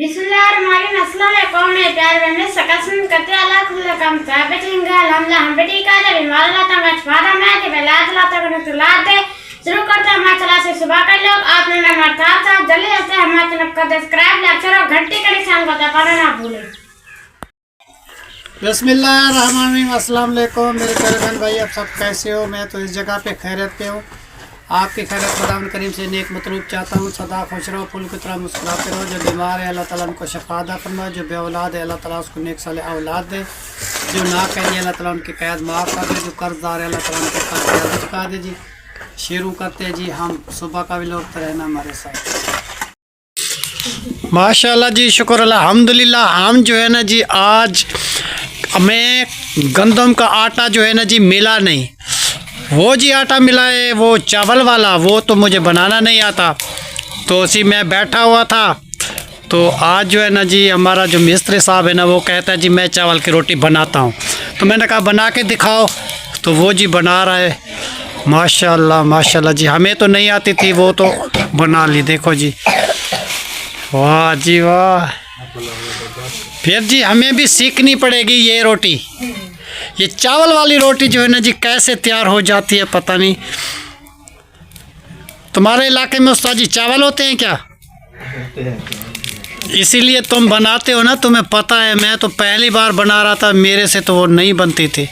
बिस्मिल्लाहिर्रहमानिर्रहीम। अस्सलाम वालेकुम मेरे प्यारे बहनों, सकसन करते अल्लाह कुल्ला काम साबित लिंगा हमला हम बेटी का दे बिमार लाता का छवारा मैं के बेलात लाता को तो लात दे शुरू करते हैं हमारे चला से सुबह के लोग आपने हमारे साथ जल्दी से हमारे चैनल को सब्सक्राइब लाइक शेयर और घंटी का निशान को दबाना ना भूलें। बिस्मिल्लाहिर्रहमानिर्रहीम। अस्सलाम वालेकुम मेरे प्यारे बहन भाई, आप सब कैसे हो? मैं तो इस जगह पे खैरियत पे हूँ। आपकी खैरियत खुदावंद करीम से नेक मतलूब चाहता हूँ। सदा खुश रहो, फूल की तरह मुस्कुराते रहो। जो बीमार है अल्लाह ताला उनको शफा अता फरमाए, जो बे औलाद है अल्लाह ताला उसको नेक साले औलाद दे, जो ना करिए अल्लाह ताला उनकी कैद माफ़ कर दे, जो कर्जदार है अल्लाह ताला उनके कर्ज चुका दे। जी शुरू करते हैं जी, हम सुबह का भी लोग रहना हमारे साथ। माशाल्लाह जी, शुक्र अल्हम्दुलिल्लाह। हम जो है ना जी, आज हमें गंदम का आटा जो है ना जी मिला नहीं। वो जी आटा मिला है वो चावल वाला, वो तो मुझे बनाना नहीं आता, तो उसी में बैठा हुआ था। तो आज जो है ना जी हमारा जो मिस्त्री साहब है ना, वो कहता है जी मैं चावल की रोटी बनाता हूँ। तो मैंने कहा बना के दिखाओ, तो वो जी बना रहा है। माशाल्लाह माशाल्लाह जी, हमें तो नहीं आती थी, वो तो बना ली। देखो जी, वाह जी वाह। फिर जी हमें भी सीखनी पड़ेगी ये रोटी, ये चावल वाली रोटी जो है ना जी कैसे तैयार हो जाती है पता नहीं। तुम्हारे इलाके में उस्ताद जी चावल होते हैं क्या? इसीलिए तुम बनाते हो ना, तुम्हें पता है। मैं तो पहली बार बना रहा था, मेरे से तो वो नहीं बनती थी।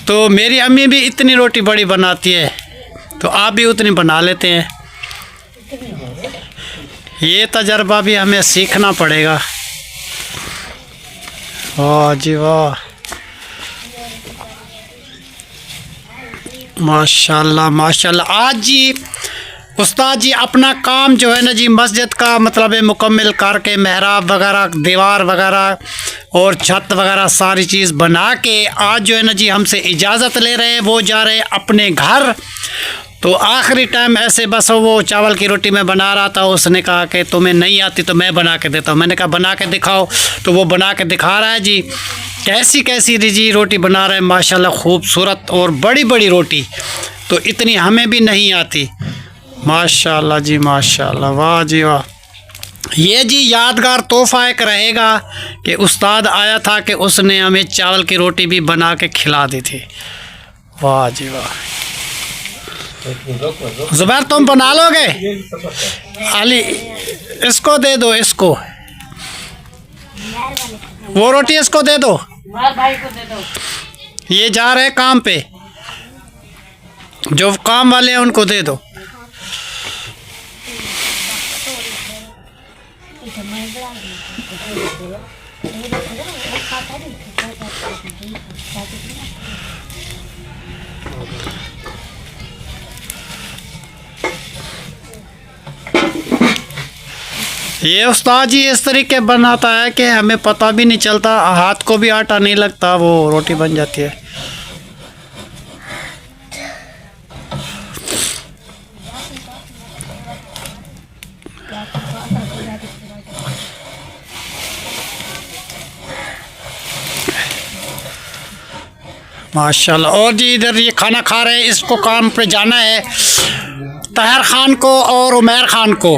तो मेरी अम्मी भी इतनी रोटी बड़ी बनाती है, तो आप भी उतनी बना लेते हैं। ये तजर्बा भी हमें सीखना पड़ेगा। वाह जी वाह, माशाल्लाह माशाल्लाह। आज जी उस्ताद जी अपना काम जो है ना जी मस्जिद का मतलब है मुकम्मल करके, मेहराब वगैरह, दीवार वगैरह और छत वगैरह सारी चीज़ बना के आज जो है ना जी हमसे इजाज़त ले रहे हैं। वो जा रहे हैं अपने घर। तो आखिरी टाइम ऐसे बस वो चावल की रोटी मैं बना रहा था, उसने कहा कि तुम्हें नहीं आती तो मैं बना के देता हूँ। मैंने कहा बना के दिखाओ, तो वो बना के दिखा रहा है जी। कैसी कैसी जी रोटी बना रहा है माशाल्लाह, खूबसूरत और बड़ी बड़ी रोटी, तो इतनी हमें भी नहीं आती। माशाल्लाह जी माशाल्लाह, वाह जी वाह। ये जी यादगार तोहफ़ा एक रहेगा कि उस्ताद आया था कि उसने हमें चावल की रोटी भी बना के खिला दी थी। वाह जी वाह। ज़ुबैर तुम बना लोगे? अली इसको दे दो, इसको वो रोटी इसको दे दो, भाई को दे दो। ये जा रहे काम पे, जो काम वाले हैं उनको दे दो। ये उस्ताद जी इस तरीके बनाता है कि हमें पता भी नहीं चलता, हाथ को भी आटा नहीं लगता, वो रोटी बन जाती है। माशाल्लाह। और जी इधर ये खाना खा रहे हैं, इसको काम पे जाना है, ताहिर ख़ान को और उमैर ख़ान को।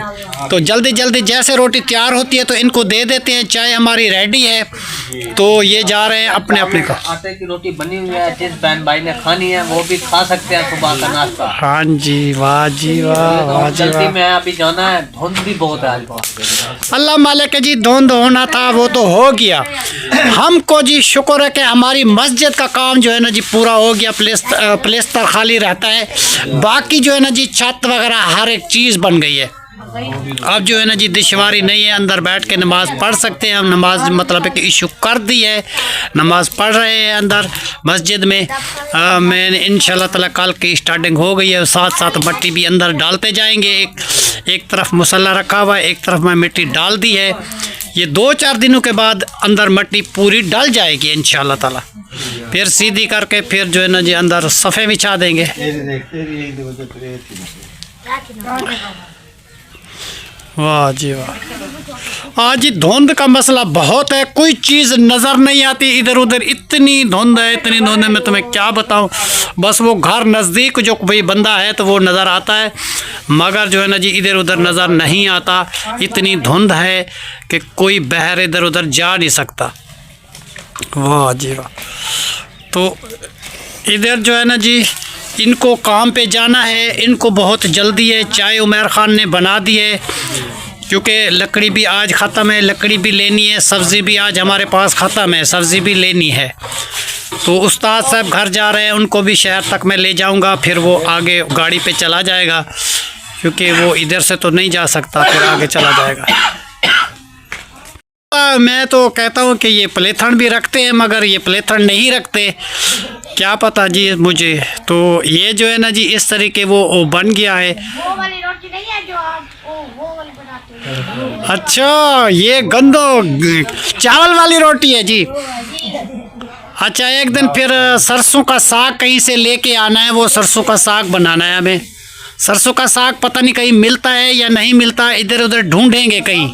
तो जल्दी जल्दी जैसे रोटी तैयार होती है तो इनको दे देते हैं। चाय हमारी रेडी है, तो ये जा रहे हैं अपने अपने का। आटे की रोटी बनी हुई है, जिस बहन भाई ने खानी है वो भी खा सकते हैं सुबह का नाश्ता। हाँ जी, वाह जी वाह, वाह जी जल्दी वाह। में अभी जाना है, धुंध भी बहुत है आज। अल्लाह मालिक जी, धुंध होना था वो तो हो गया। हमको जी शुक्र है कि हमारी मस्जिद का काम जो है ना जी पूरा हो गया। प्लेस्तर खाली रहता है, बाकी जो है ना जी छत वगैरह हर एक चीज़ बन गई है। अब जो है ना जी दुश्वारी नहीं है, अंदर बैठ के नमाज़ पढ़ सकते हैं हम। नमाज मतलब है कि इशू कर दी है, नमाज़ पढ़ रहे हैं अंदर मस्जिद में। मैंने इंशाल्लाह ताला कल की स्टार्टिंग हो गई है, साथ साथ मट्टी भी अंदर डालते जाएंगे। एक तरफ मुसल्ला रखा हुआ है, एक तरफ मैं मिट्टी डाल दी है। ये 2-4 दिनों के बाद अंदर मट्टी पूरी डल जाएगी इंशाल्लाह ताला। फिर सीधी करके फिर जो है ना जी अंदर सफ़े बिछा देंगे। वाह जी वाह। आज धुंध का मसला बहुत है, कोई चीज़ नज़र नहीं आती इधर उधर, इतनी धुंध है, इतनी धुंध है, मैं तुम्हें क्या बताऊं। बस वो घर नज़दीक जो कोई बंदा है तो वो नज़र आता है, मगर जो है ना जी इधर उधर नज़र नहीं आता। इतनी धुंध है कि कोई बहर इधर उधर जा नहीं सकता। वाह जी वाह। तो इधर जो है ना जी इनको काम पे जाना है, इनको बहुत जल्दी है। चाय उमर ख़ान ने बना दी है क्योंकि लकड़ी भी आज ख़त्म है, लकड़ी भी लेनी है, सब्ज़ी भी आज हमारे पास ख़त्म है, सब्ज़ी भी लेनी है। तो उस्ताद साहब घर जा रहे हैं, उनको भी शहर तक मैं ले जाऊंगा, फिर वो आगे गाड़ी पे चला जाएगा क्योंकि वो इधर से तो नहीं जा सकता, फिर आगे चला जाएगा। मैं तो कहता हूँ कि ये प्लेथन भी रखते हैं, मगर ये प्लेथन नहीं रखते, क्या पता जी मुझे। तो ये जो है ना जी इस तरीके वो बन गया है। वो वाली रोटी नहीं है जो आप वो वाली बनाते हैं। अच्छा, ये गंदो चावल वाली रोटी है जी। अच्छा, एक दिन फिर सरसों का साग कहीं से लेके आना है, वो सरसों का साग बनाना है हमें। सरसों का साग पता नहीं कहीं मिलता है या नहीं मिलता, इधर उधर ढूंढेंगे कहीं।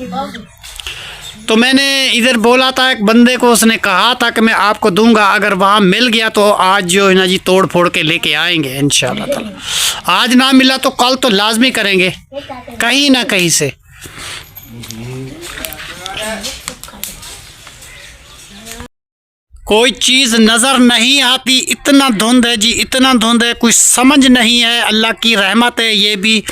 तो मैंने इधर बोला था एक बंदे को, उसने कहा था कि मैं आपको दूंगा, अगर वहाँ मिल गया तो आज जो है ना जी तोड़ फोड़ के लेके आएंगे इंशाल्लाह ताला। आज ना मिला तो कल तो लाजमी करेंगे कहीं ना कहीं से। कोई चीज़ नज़र नहीं आती, इतना धुंध है जी, इतना धुंध है, कुछ समझ नहीं है। अल्लाह की रहमत है, ये भी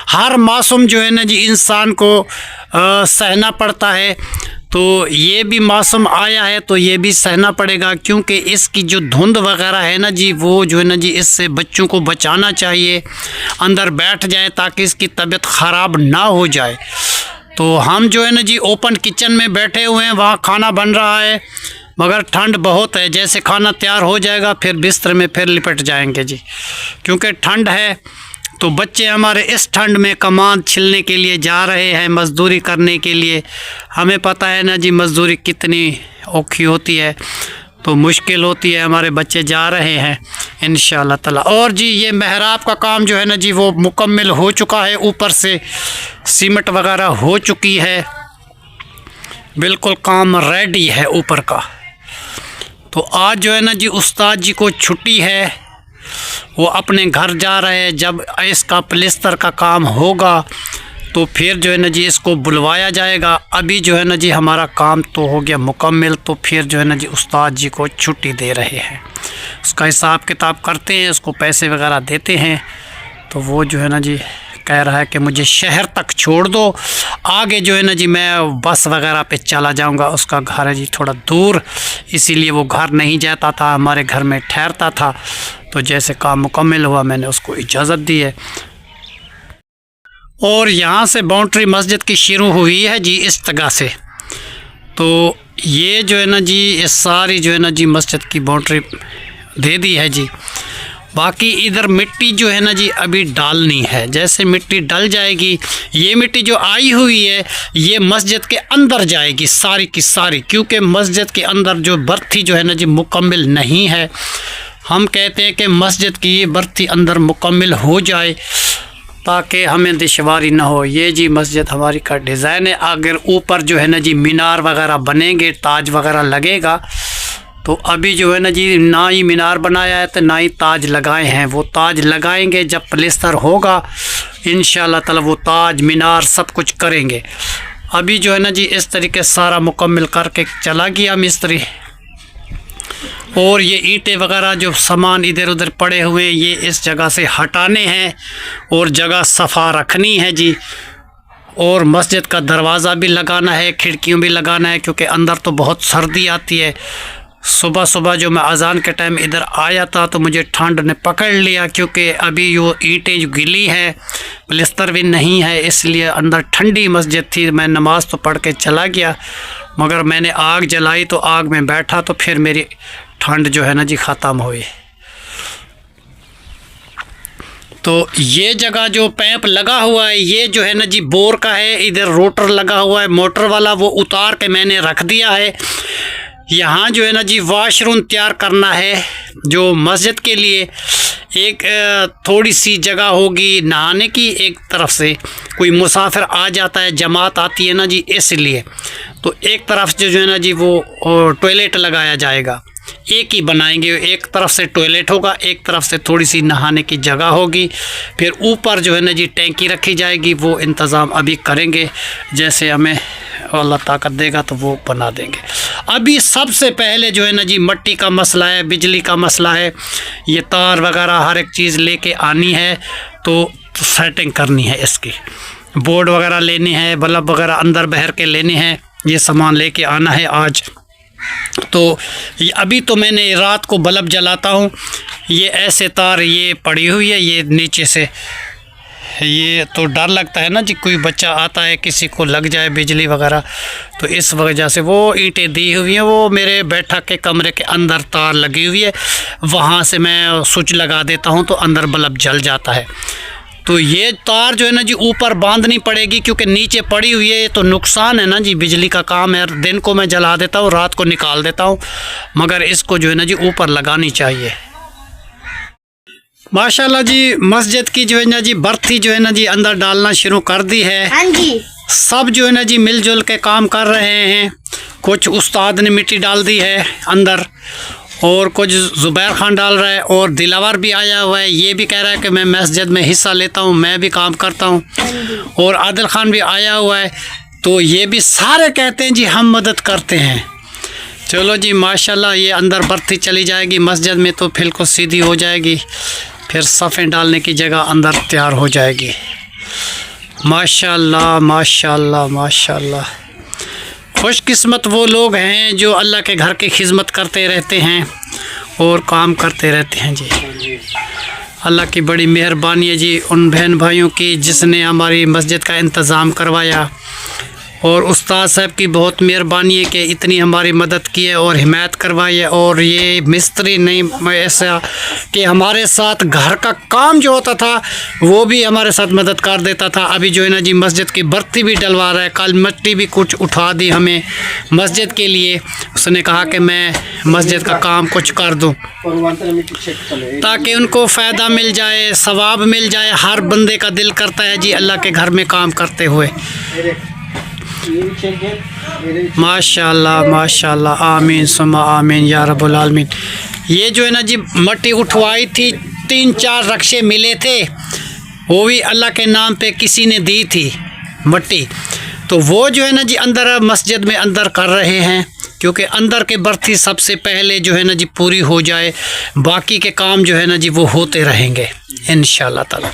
हर मौसम जो है ना जी इंसान को सहना पड़ता है। तो ये भी मौसम आया है तो ये भी सहना पड़ेगा, क्योंकि इसकी जो धुंध वगैरह है ना जी, वो जो है ना जी इससे बच्चों को बचाना चाहिए, अंदर बैठ जाए ताकि इसकी तबीयत ख़राब ना हो जाए। तो हम जो है ना जी ओपन किचन में बैठे हुए हैं, वहाँ खाना बन रहा है, मगर ठंड बहुत है। जैसे खाना तैयार हो जाएगा फिर बिस्तर में फिर लिपट जाएंगे जी, क्योंकि ठंड है। तो बच्चे हमारे इस ठंड में कमान छिलने के लिए जा रहे हैं, मज़दूरी करने के लिए। हमें पता है ना जी मज़दूरी कितनी औखी होती है, तो मुश्किल होती है। हमारे बच्चे जा रहे हैं इंशाअल्लाह ताला। और जी ये मेहराब का काम जो है ना जी वो मुकम्मल हो चुका है, ऊपर से सीमेंट वगैरह हो चुकी है, बिल्कुल काम रेडी है ऊपर का। तो आज जो है ना जी उस्ताद जी को छुट्टी है, वो अपने घर जा रहे हैं। जब इसका प्लिस्तर का काम होगा तो फिर जो है ना जी इसको बुलवाया जाएगा। अभी जो है ना जी हमारा काम तो हो गया मुकम्मल, तो फिर जो है ना जी उस्ताद जी को छुट्टी दे रहे हैं, उसका हिसाब किताब करते हैं, उसको पैसे वगैरह देते हैं। तो वो जो है ना जी कह रहा है कि मुझे शहर तक छोड़ दो, आगे जो है ना जी मैं बस वगैरह पे चला जाऊंगा। उसका घर है जी थोड़ा दूर, इसीलिए वो घर नहीं जाता था, हमारे घर में ठहरता था। तो जैसे काम मुकम्मल हुआ मैंने उसको इजाज़त दी है। और यहाँ से बाउंड्री मस्जिद की शुरू हुई है जी इस जगह से। तो ये जो है ना जी ये सारी जो है ना जी मस्जिद की बाउंड्री दे दी है जी। बाकी इधर मिट्टी जो है ना जी अभी डालनी है। जैसे मिट्टी डल जाएगी, ये मिट्टी जो आई हुई है ये मस्जिद के अंदर जाएगी सारी की सारी, क्योंकि मस्जिद के अंदर जो बर्थी जो है ना जी मुकम्मल नहीं है। हम कहते हैं कि मस्जिद की ये बर्थी अंदर मुकम्मल हो जाए ताकि हमें दुश्वारी ना हो। ये जी मस्जिद हमारी का डिज़ाइन है। अगर ऊपर जो है ना जी मीनार वगैरह बनेंगे, ताज वगैरह लगेगा, तो अभी जो है ना जी ना ही मीनार बनाया है तो ना ही ताज लगाए हैं। वो ताज लगाएंगे जब प्लेस्तर होगा इंशाअल्लाह ताला, वो ताज मीनार सब कुछ करेंगे। अभी जो है ना जी इस तरीके सारा मुकम्मल करके चला गया मिस्त्री। और ये ईंटें वगैरह जो सामान इधर उधर पड़े हुए हैं ये इस जगह से हटाने हैं और जगह सफ़ा रखनी है जी। और मस्जिद का दरवाज़ा भी लगाना है, खिड़कियों भी लगाना है, क्योंकि अंदर तो बहुत सर्दी आती है। सुबह सुबह जो मैं अज़ान के टाइम इधर आया था तो मुझे ठंड ने पकड़ लिया, क्योंकि अभी वो ईंटें जो गिली हैं, प्लिस्तर भी नहीं है, इसलिए अंदर ठंडी मस्जिद थी। मैं नमाज़ तो पढ़ के चला गया, मगर मैंने आग जलाई तो आग में बैठा तो फिर मेरी ठंड जो है ना जी ख़त्म हुई। तो ये जगह जो पैप लगा हुआ है ये जो है ना जी बोर का है। इधर रोटर लगा हुआ है मोटर वाला, वो उतार के मैंने रख दिया है। यहाँ जो है ना जी वॉशरूम तैयार करना है जो मस्जिद के लिए। एक थोड़ी सी जगह होगी नहाने की, एक तरफ से कोई मुसाफिर आ जाता है, जमात आती है ना जी, इसलिए तो एक तरफ जो है ना जी वो टॉयलेट लगाया जाएगा, एक ही बनाएंगे। एक तरफ से टॉयलेट होगा, एक तरफ से थोड़ी सी नहाने की जगह होगी, फिर ऊपर जो है ना जी टैंकी रखी जाएगी। वो इंतज़ाम अभी करेंगे, जैसे हमें अल्लाह ताकत देगा तो वो बना देंगे। अभी सबसे पहले जो है ना जी मट्टी का मसला है, बिजली का मसला है, ये तार वगैरह हर एक चीज़ लेके आनी है, तो सेटिंग करनी है इसकी, बोर्ड वगैरह लेने हैं, बल्ब वगैरह अंदर बहर के लेने हैं, ये सामान लेके आना है आज। तो अभी तो मैंने रात को बल्ब जलाता हूँ, ये ऐसे तार ये पड़ी हुई है, ये नीचे से, ये तो डर लगता है ना जी, कोई बच्चा आता है किसी को लग जाए बिजली वगैरह, तो इस वजह से वो ईंटें दी हुई हैं। वो मेरे बैठक के कमरे के अंदर तार लगी हुई है, वहाँ से मैं स्विच लगा देता हूँ तो अंदर बल्ब जल जाता है। तो ये तार जो है ना जी ऊपर बांधनी पड़ेगी, क्योंकि नीचे पड़ी हुई है, तो नुकसान है ना जी, बिजली का काम है। दिन को मैं जला देता हूँ, रात को निकाल देता हूँ, मगर इसको जो है ना जी ऊपर लगानी चाहिए। माशाल्लाह जी, मस्जिद की जो है ना जी बर्थी जो है ना जी अंदर डालना शुरू कर दी है। हाँ जी, सब जो है ना जी मिलजुल के काम कर रहे हैं। कुछ उस्ताद ने मिट्टी डाल दी है अंदर, और कुछ ज़ुबैर खान डाल रहा है, और दिलावर भी आया हुआ है, ये भी कह रहा है कि मैं मस्जिद में हिस्सा लेता हूँ, मैं भी काम करता हूँ, और आदिल खान भी आया हुआ है। तो ये भी सारे कहते हैं जी हम मदद करते हैं। चलो जी माशाल्लाह, ये अंदर बर्थी चली जाएगी मस्जिद में, तो फिर को सीधी हो जाएगी, फिर सफ़ें डालने की जगह अंदर तैयार हो जाएगी। माशाल्लाह माशाल्लाह माशाल्लाह। खुशकिस्मत वो लोग हैं जो अल्लाह के घर की खिदमत करते रहते हैं और काम करते रहते हैं जी। अल्लाह की बड़ी मेहरबानी है जी उन बहन भाइयों की जिसने हमारी मस्जिद का इंतज़ाम करवाया, और उस्ताद साहब की बहुत मेहरबानी है कि इतनी हमारी मदद की है और हिमायत करवाई है। और ये मिस्त्री नहीं ऐसा कि हमारे साथ घर का काम जो होता था वो भी हमारे साथ मदद कर देता था। अभी जो है ना जी मस्जिद की बर्ती भी डलवा रहा है, कल मिट्टी भी कुछ उठा दी हमें मस्जिद के लिए। उसने कहा कि मैं मस्जिद का काम कुछ कर दूं ताकि उनको फ़ायदा मिल जाए, सवाब मिल जाए। हर बंदे का दिल करता है जी अल्लाह के घर में काम करते हुए। माशाल्लाह माशाल्लाह, आमीन सुम्मा आमीन या रब्बुल आलमीन। ये जो है ना जी मट्टी उठवाई थी, 3-4 रक्शे मिले थे, वो भी अल्लाह के नाम पे किसी ने दी थी मट्टी। तो वो जो है ना जी अंदर मस्जिद में अंदर कर रहे हैं, क्योंकि अंदर के बर्ती सबसे पहले जो है ना जी पूरी हो जाए, बाकी के काम जो है ना जी वो होते रहेंगे इंशाअल्लाह ताला।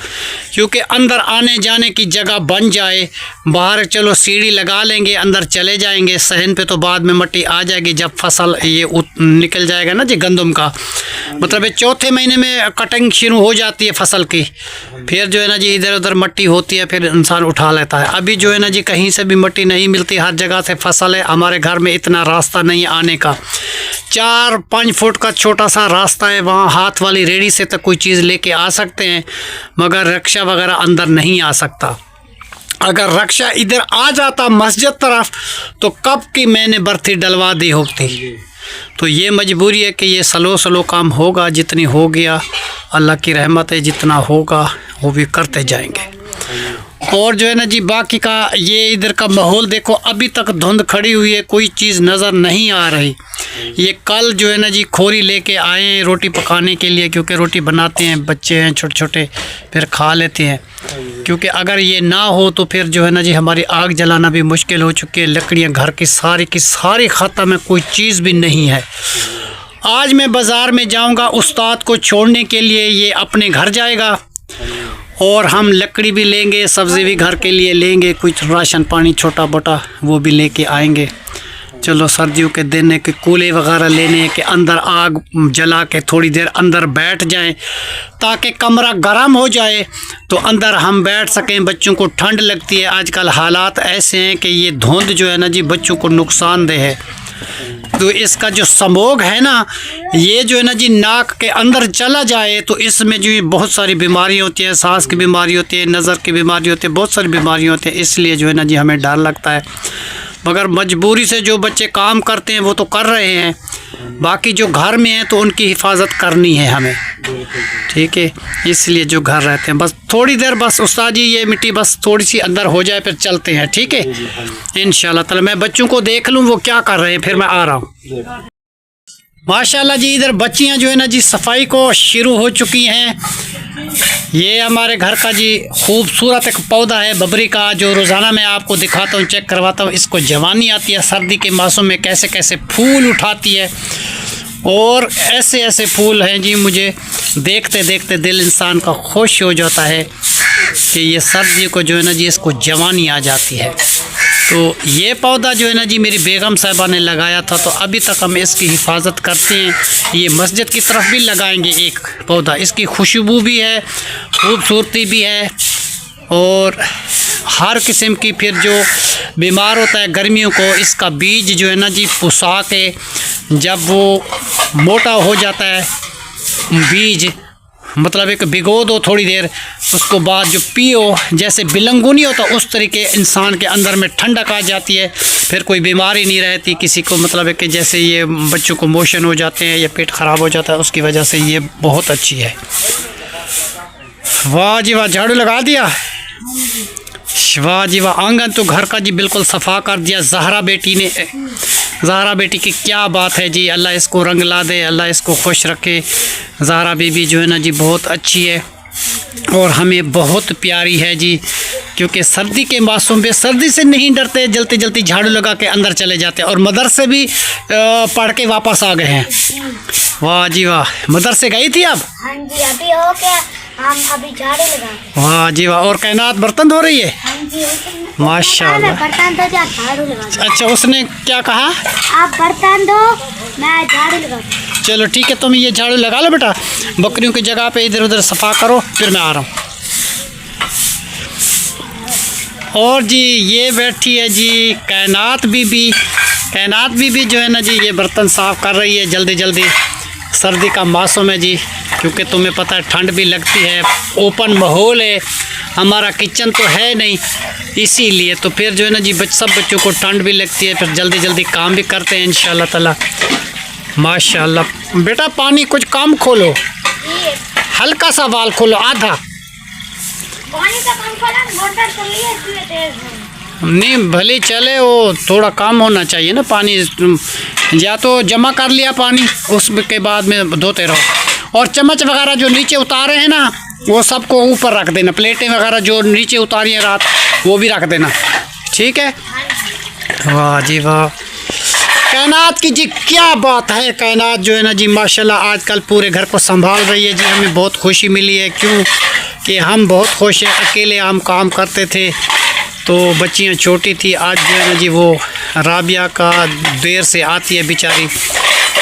क्योंकि अंदर आने जाने की जगह बन जाए, बाहर चलो सीढ़ी लगा लेंगे, अंदर चले जाएंगे, सहन पे तो बाद में मट्टी आ जाएगी जब फसल ये निकल जाएगा ना जी गंदम का, मतलब ये चौथे महीने में कटिंग शुरू हो जाती है फसल की, फिर जो है ना जी इधर उधर मट्टी होती है, फिर इंसान उठा लेता है। अभी जो है ना जी कहीं से भी मट्टी नहीं मिलती, हर जगह से फसल है। हमारे घर में इतना रास्ता नहीं आने का, 4-5 फुट का छोटा सा रास्ता है, वहाँ हाथ वाली रेडी से तक कोई चीज़ लेके आ सकते हैं, मगर रक्षा वगैरह अंदर नहीं आ सकता। अगर रक्षा इधर आ जाता मस्जिद तरफ तो कब की मैंने बर्थी डलवा दी होती। तो ये मजबूरी है कि ये स्लो स्लो काम होगा, जितनी हो गया अल्लाह की रहमत है, जितना होगा वो भी करते जाएंगे। और जो है ना जी बाकी का ये इधर का माहौल देखो, अभी तक धुंध खड़ी हुई है, कोई चीज़ नज़र नहीं आ रही। ये कल जो है ना जी खोरी लेके आए हैं रोटी पकाने के लिए, क्योंकि रोटी बनाते हैं, बच्चे हैं छोटे छोटे, फिर खा लेते हैं। क्योंकि अगर ये ना हो तो फिर जो है ना जी हमारी आग जलाना भी मुश्किल हो चुकी है। लकड़ियाँ घर की सारी ख़त्म है, कोई चीज़ भी नहीं है। आज मैं बाज़ार में जाऊँगा उस्ताद को छोड़ने के लिए, ये अपने घर जाएगा, और हम लकड़ी भी लेंगे, सब्ज़ी भी घर के लिए लेंगे, कुछ राशन पानी छोटा मोटा वो भी लेके आएंगे। चलो सर्दियों के दिन के कूले वगैरह लेने के अंदर आग जला के थोड़ी देर अंदर बैठ जाएं, ताकि कमरा गर्म हो जाए तो अंदर हम बैठ सकें। बच्चों को ठंड लगती है, आजकल हालात ऐसे हैं कि ये धुंध जो है ना जी बच्चों को नुकसानदेह है। तो इसका जो स्मोग है ना, ये जो है ना जी नाक के अंदर चला जाए तो इसमें जो बहुत सारी बीमारियाँ होती है, सांस की बीमारी होती है, नज़र की बीमारी होती है, बहुत सारी बीमारियाँ होती हैं। इसलिए जो है ना जी हमें डर लगता है, मगर मजबूरी से जो बच्चे काम करते हैं वो तो कर रहे हैं, बाकी जो घर में हैं तो उनकी हिफाजत करनी है हमें। ठीक है, इसलिए जो घर रहते हैं बस थोड़ी देर, बस उस्ताद जी ये मिट्टी बस थोड़ी सी अंदर हो जाए फिर चलते हैं, ठीक है इंशाल्लाह ताला। मैं बच्चों को देख लूँ वो क्या कर रहे हैं, फिर मैं आ रहा हूँ। माशाल्लाह जी, इधर बच्चियाँ जो है ना जी सफाई को शुरू हो चुकी हैं। ये हमारे घर का जी खूबसूरत एक पौधा है बबरी का, जो रोज़ाना मैं आपको दिखाता हूँ, चेक करवाता हूँ। इसको जवानी आती है, सर्दी के मौसम में कैसे कैसे फूल उठाती है, और ऐसे ऐसे फूल हैं जी, मुझे देखते देखते दिल इंसान का खुश हो जाता है कि ये सर्दी को जो है ना जी इसको जवानी आ जाती है। तो ये पौधा जो है ना जी मेरी बेगम साहिबा ने लगाया था, तो अभी तक हम इसकी हिफाजत करते हैं। ये मस्जिद की तरफ भी लगाएंगे एक पौधा, इसकी खुशबू भी है, खूबसूरती भी है, और हर किस्म की फिर जो बीमार होता है गर्मियों को, इसका बीज जो है ना जी पुसा के जब वो मोटा हो जाता है बीज, मतलब एक भिगो दो थोड़ी देर, उसको बाद जो पियो, जैसे बिलंगुनी होता उस तरीके इंसान के अंदर में ठंडक आ जाती है, फिर कोई बीमारी नहीं रहती किसी को। मतलब है कि जैसे ये बच्चों को मोशन हो जाते हैं या पेट ख़राब हो जाता है, उसकी वजह से ये बहुत अच्छी है। वाह जी वाह, झाड़ू लगा दिया, वाह जी वाह। आंगन तो घर का जी बिल्कुल सफ़ा कर दिया ज़हरा बेटी ने। ज़हरा बेटी की क्या बात है जी, अल्लाह इसको रंग ला दे, अल्लाह इसको खुश रखे। ज़हरा बीबी जो है ना जी बहुत अच्छी है और हमें बहुत प्यारी है जी, क्योंकि सर्दी के मौसम में सर्दी से नहीं डरते, जल्दी जल्दी झाड़ू लगा के अंदर चले जाते हैं, और मदरसे भी पढ़ के वापस आ गए हैं। वाह जी वाह, मदरसे गई थी अब? हाँ जी, अभी हो गया, हम अभी झाड़ू लगा। वाह जी वाह, और कायनात बर्तन धो रही है? हाँ जी, माशाल्लाह। बर्तन दो, झाड़ू लगा। अच्छा, उसने क्या कहा? आप बर्तन दो, मैं झाड़ू लगा। चलो ठीक है, तुम ये झाड़ू लगा लो बेटा, बकरियों की जगह पे इधर उधर सफ़ा करो, फिर मैं आ रहा हूँ। और जी ये बैठी है जी कायनात बीबी। कायनात बीबी जो है ना जी ये बर्तन साफ़ कर रही है जल्दी जल्दी। सर्दी का मौसम है जी, क्योंकि तुम्हें पता है ठंड भी लगती है, ओपन माहौल है, हमारा किचन तो है नहीं, इसीलिए तो फिर जो है ना जी सब बच्चों को ठंड भी लगती है, फिर जल्दी जल्दी काम भी करते हैं इंशाल्लाह ताला। माशाल्लाह। बेटा पानी कुछ कम खोलो, हल्का सा वाल खोलो, आधा पानी का कम खोला, मोटर चल रही है इसलिए तेज है। नहीं भले चले, वो थोड़ा कम होना चाहिए ना पानी, या तो जमा कर लिया पानी, उसके बाद में धोते रहो। और चम्मच वगैरह जो नीचे उतारे हैं ना वो सबको ऊपर रख देना, प्लेटें वगैरह जो नीचे उतारी है रात वो भी रख देना, ठीक है। वाह जी वाह, कायनात की जी क्या बात है। कायनात जो है ना जी माशाल्लाह आजकल पूरे घर को संभाल रही है जी, हमें बहुत खुशी मिली है, क्यों कि हम बहुत खुश हैं। अकेले हम काम करते थे तो बच्चियां छोटी थी, आज जो है ना जी वो राबिया का देर से आती है बेचारी,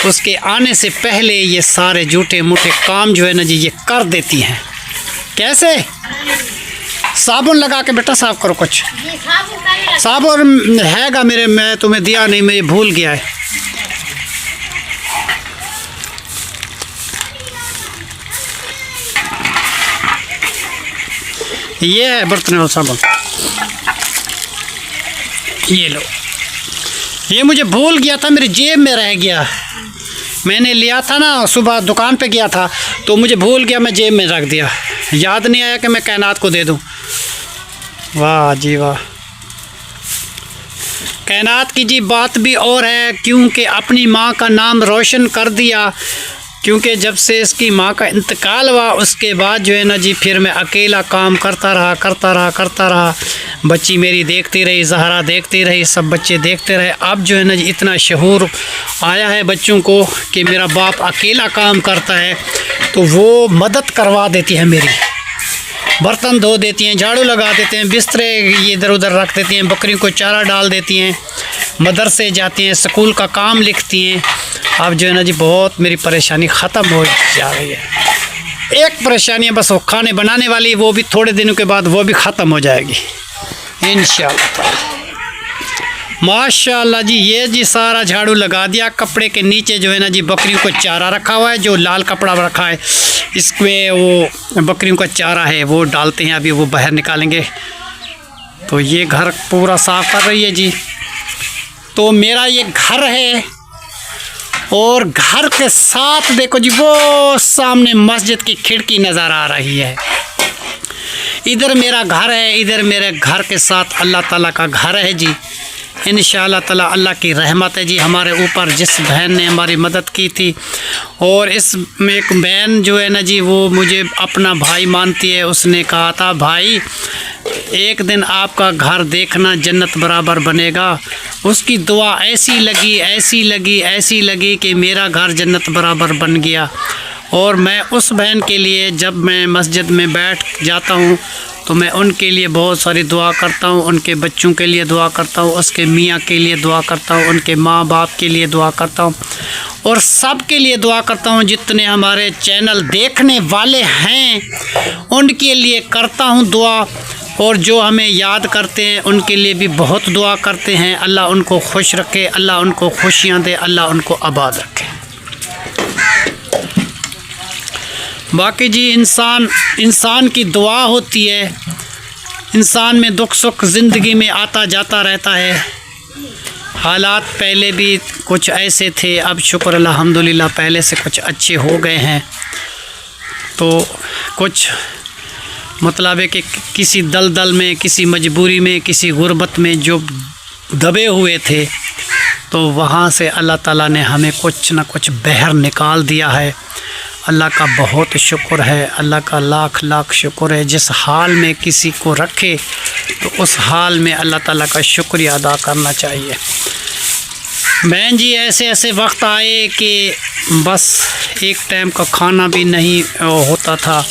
उसके आने से पहले ये सारे झूठे मूठे काम जो है ना जी ये कर देती हैं। कैसे? साबुन लगा के बेटा साफ़ करो कुछ। साबुन हैगा मेरे, मैं तुम्हें दिया नहीं, मैं भूल गया है। ये है बर्तन वाला साबुन, ये लो। ये मुझे भूल गया था, मेरी जेब में रह गया, मैंने लिया था ना सुबह दुकान पे गया था तो मुझे भूल गया, मैं जेब में रख दिया, याद नहीं आया कि मैं कायनात को दे दूं। वाह जी वाह, कायनात की जी बात भी और है, क्योंकि अपनी माँ का नाम रोशन कर दिया, क्योंकि जब से इसकी माँ का इंतकाल हुआ उसके बाद जो है ना जी फिर मैं अकेला काम करता रहा। बच्ची मेरी देखती रही, ज़हरा देखती रही, सब बच्चे देखते रहे। अब जो है ना जी इतना शऊर आया है बच्चों को कि मेरा बाप अकेला काम करता है, तो वो मदद करवा देती है मेरी, बर्तन धो देती हैं, झाड़ू लगा देते हैं, बिस्तरे ये इधर उधर रख देती हैं, बकरियों को चारा डाल देती हैं, मदरसे जाती हैं, स्कूल का काम लिखती हैं। अब जो है ना जी बहुत मेरी परेशानी ख़त्म हो जा रही है। एक परेशानी है बस, वो खाने बनाने वाली, वो भी थोड़े दिनों के बाद वो भी ख़त्म हो जाएगी इंशाअल्लाह। माशाअल्लाह जी, ये जी सारा झाड़ू लगा दिया। कपड़े के नीचे जो है ना जी बकरियों को चारा रखा हुआ है, जो लाल कपड़ा रखा है इसमें वो बकरियों का चारा है वो डालते हैं, अभी वो बाहर निकालेंगे। तो ये घर पूरा साफ़ कर रही है जी। तो मेरा ये घर है और घर के साथ देखो जी वो सामने मस्जिद की खिड़की नज़र आ रही है। इधर मेरा घर है, इधर मेरे घर के साथ अल्लाह ताला का घर है जी। इंशाअल्लाह ताला अल्लाह की रहमत है जी हमारे ऊपर, जिस बहन ने हमारी मदद की थी। और इसमें एक बहन जो है ना जी वो मुझे अपना भाई मानती है। उसने कहा था भाई एक दिन आपका घर देखना जन्नत बराबर बनेगा। उसकी दुआ ऐसी लगी ऐसी लगी ऐसी लगी कि मेरा घर जन्नत बराबर बन गया। और मैं उस बहन के लिए जब मैं मस्जिद में बैठ जाता हूँ तो मैं उनके लिए बहुत सारी दुआ करता हूँ, उनके बच्चों के लिए दुआ करता हूँ, उसके मियाँ के लिए दुआ करता हूँ, उनके माँ बाप के लिए दुआ करता हूँ और सब के लिए दुआ करता हूँ। जितने हमारे चैनल देखने वाले हैं उनके लिए करता हूँ दुआ, और जो हमें याद करते हैं उनके लिए भी बहुत दुआ करते हैं। अल्लाह उनको खुश रखे, अल्लाह उनको खुशियाँ दे, अल्लाह उनको आबाद रखे। बाकी जी इंसान की दुआ होती है। इंसान में दुख सुख ज़िंदगी में आता जाता रहता है। हालात पहले भी कुछ ऐसे थे, अब शुक्र अल्हम्दुलिल्लाह पहले से कुछ अच्छे हो गए हैं। तो कुछ मतलब है कि किसी दलदल में, किसी मजबूरी में, किसी गुर्बत में जो दबे हुए थे तो वहाँ से अल्लाह ताला ने हमें कुछ न कुछ बहर निकाल दिया है। अल्लाह का बहुत शुक्र है, अल्लाह का लाख लाख शुक्र है। जिस हाल में किसी को रखे तो उस हाल में अल्लाह ताला का शुक्रिया अदा करना चाहिए। बहन जी ऐसे ऐसे वक्त आए कि बस एक टाइम का खाना भी नहीं होता था,